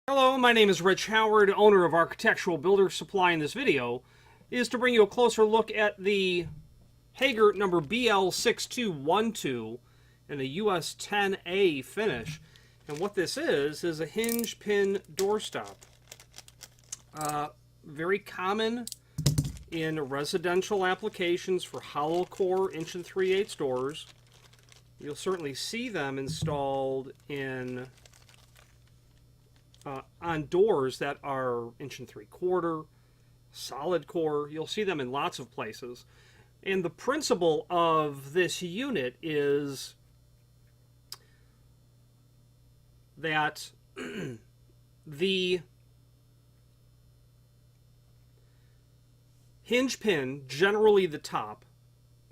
Hello, my name is Rich Howard, owner of Architectural Builder Supply. In this video is to bring you a closer look at the Hager number BL6212 in the US10A finish. And what this is a hinge pin doorstop. Very common in residential applications for hollow core 1 3/8 doors. You'll certainly see them installed in on doors that are 1 3/4, solid core. You'll see them in lots of places. And the principle of this unit is that the hinge pin, generally the top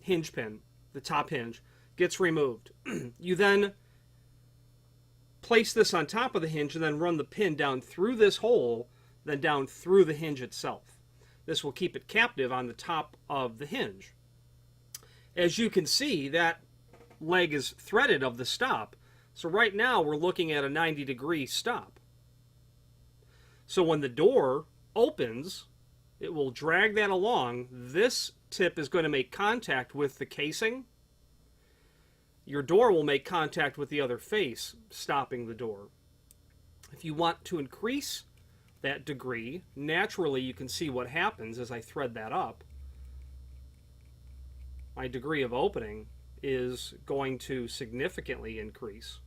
hinge pin, the top hinge, gets removed. You then place this on top of the hinge and then run the pin down through this hole, then down through the hinge itself. This will keep it captive on the top of the hinge. As you can see, that leg is threaded of the stop. So right now we're looking at a 90-degree stop. So when the door opens, it will drag that along. This tip is going to make contact with the casing. Your door will make contact with the other face, stopping the door. If you want to increase that degree, naturally you can see what happens as I thread that up. My degree of opening is going to significantly increase.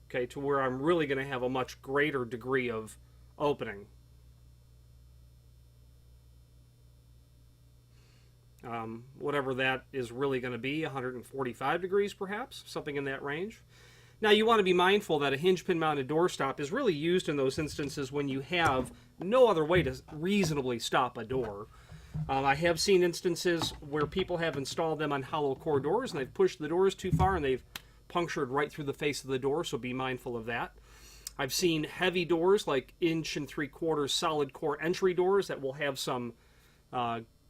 Okay, to where I'm really going to have a much greater degree of opening. Whatever that is really going to be, 145 degrees perhaps, something in that range. Now you want to be mindful that a hinge pin mounted doorstop is really used in those instances when you have no other way to reasonably stop a door. I have seen instances where people have installed them on hollow core doors and they've pushed the doors too far and they've punctured right through the face of the door, so be mindful of that. I've seen heavy doors like 1 3/4 solid core entry doors that will have some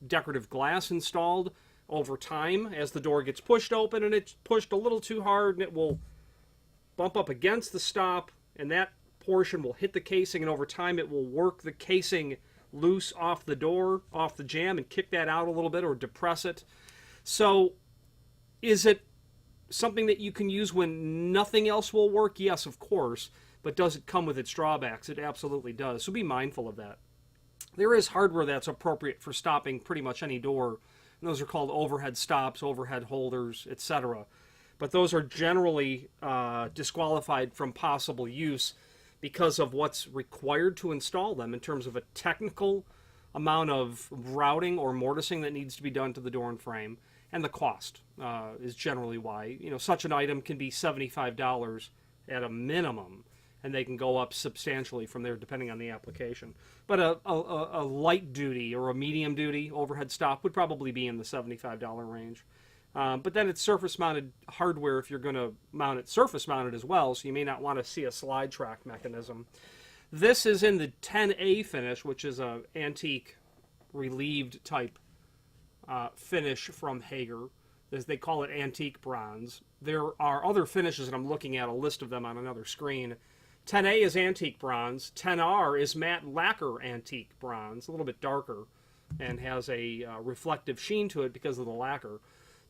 decorative glass installed over time. As the door gets pushed open and it's pushed a little too hard, and it will bump up against the stop, and that portion will hit the casing, and over time it will work the casing loose off the door, off the jamb, and kick that out a little bit or depress it. So is it something that you can use when nothing else will work? Yes, of course. But does it come with its drawbacks? It absolutely does. So be mindful of that. There is hardware that's appropriate for stopping pretty much any door. And those are called overhead stops, overhead holders, etc. But those are generally disqualified from possible use because of what's required to install them in terms of a technical amount of routing or mortising that needs to be done to the door and frame. And the cost is generally why. Such an item can be $75 at a minimum, and they can go up substantially from there depending on the application. But a light duty or a medium duty overhead stop would probably be in the $75 range. But then it's surface mounted hardware if you're going to mount it surface mounted as well, so you may not want to see a slide track mechanism. This is in the 10A finish, which is an antique relieved type finish from Hager. As they call it, antique bronze. There are other finishes, and I'm looking at a list of them on another screen. 10A is antique bronze. 10R is matte lacquer antique bronze, a little bit darker, and has a reflective sheen to it because of the lacquer.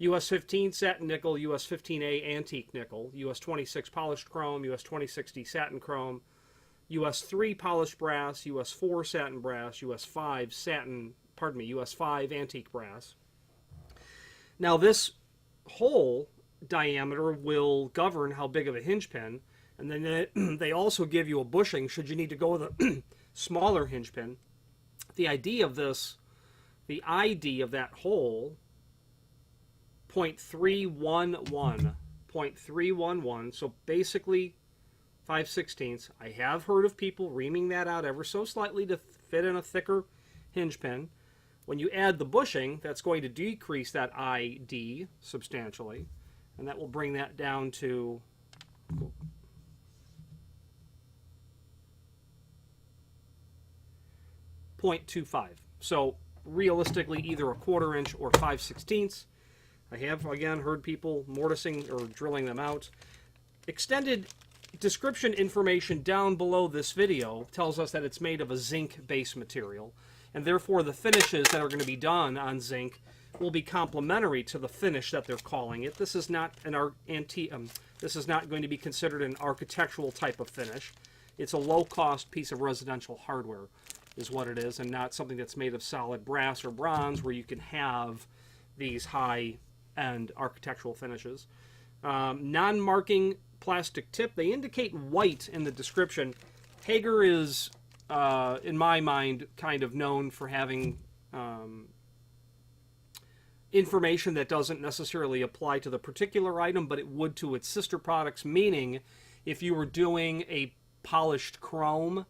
US15 satin nickel, US15A antique nickel, US26 polished chrome, US2060 satin chrome, US3 polished brass, US4 satin brass, US5 antique brass. Now this hole diameter will govern how big of a hinge pin, and then they also give you a bushing should you need to go with a smaller hinge pin. The ID of this, the ID of that hole, 0.311, 0.311, so basically 5/16. I have heard of people reaming that out ever so slightly to fit in a thicker hinge pin. When you add the bushing, that's going to decrease that ID substantially, and that will bring that down to 0.25. So realistically, either a 1/4 inch or 5/16. I have, again, heard people mortising or drilling them out. Extended description information down below this video tells us that it's made of a zinc-based material, and therefore the finishes that are going to be done on zinc will be complementary to the finish that they're calling it. This is not this is not going to be considered an architectural type of finish. It's a low-cost piece of residential hardware, is what it is, and not something that's made of solid brass or bronze where you can have these high-end architectural finishes. Non-marking plastic tip. They indicate white in the description. Hager is, in my mind, kind of known for having information that doesn't necessarily apply to the particular item, but it would to its sister products, meaning if you were doing a polished chrome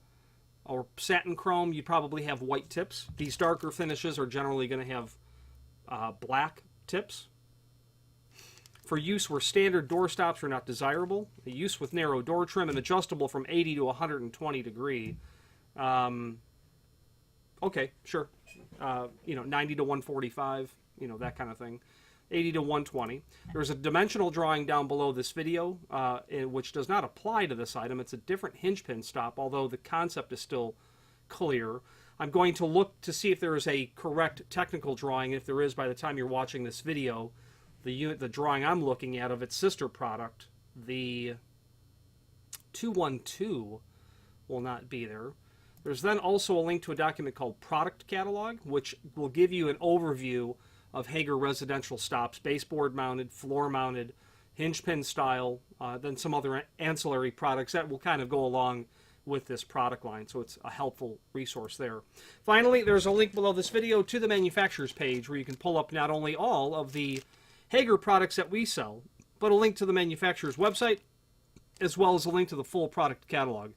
or satin chrome, you'd probably have white tips. These darker finishes are generally going to have black tips. For use where standard door stops are not desirable, the use with narrow door trim and adjustable from 80 to 120 degree. Okay, sure. 90 to 145, that kind of thing. 80 to 120. There's a dimensional drawing down below this video, which does not apply to this item. It's a different hinge pin stop, although the concept is still clear. I'm going to look to see if there is a correct technical drawing. If there is, by the time you're watching this video, the drawing I'm looking at of its sister product, the 212, will not be there. There's then also a link to a document called Product Catalog, which will give you an overview of Hager residential stops, baseboard mounted, floor mounted, hinge pin style, then some other ancillary products that will kind of go along with this product line, so it's a helpful resource there. Finally, there's a link below this video to the manufacturer's page where you can pull up not only all of the Hager products that we sell, but a link to the manufacturer's website, as well as a link to the full product catalog.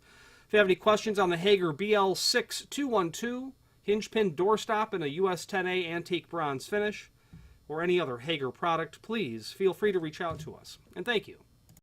If you have any questions on the Hager BL6212 hinge pin doorstop in a US10A antique bronze finish, or any other Hager product, please feel free to reach out to us. And thank you.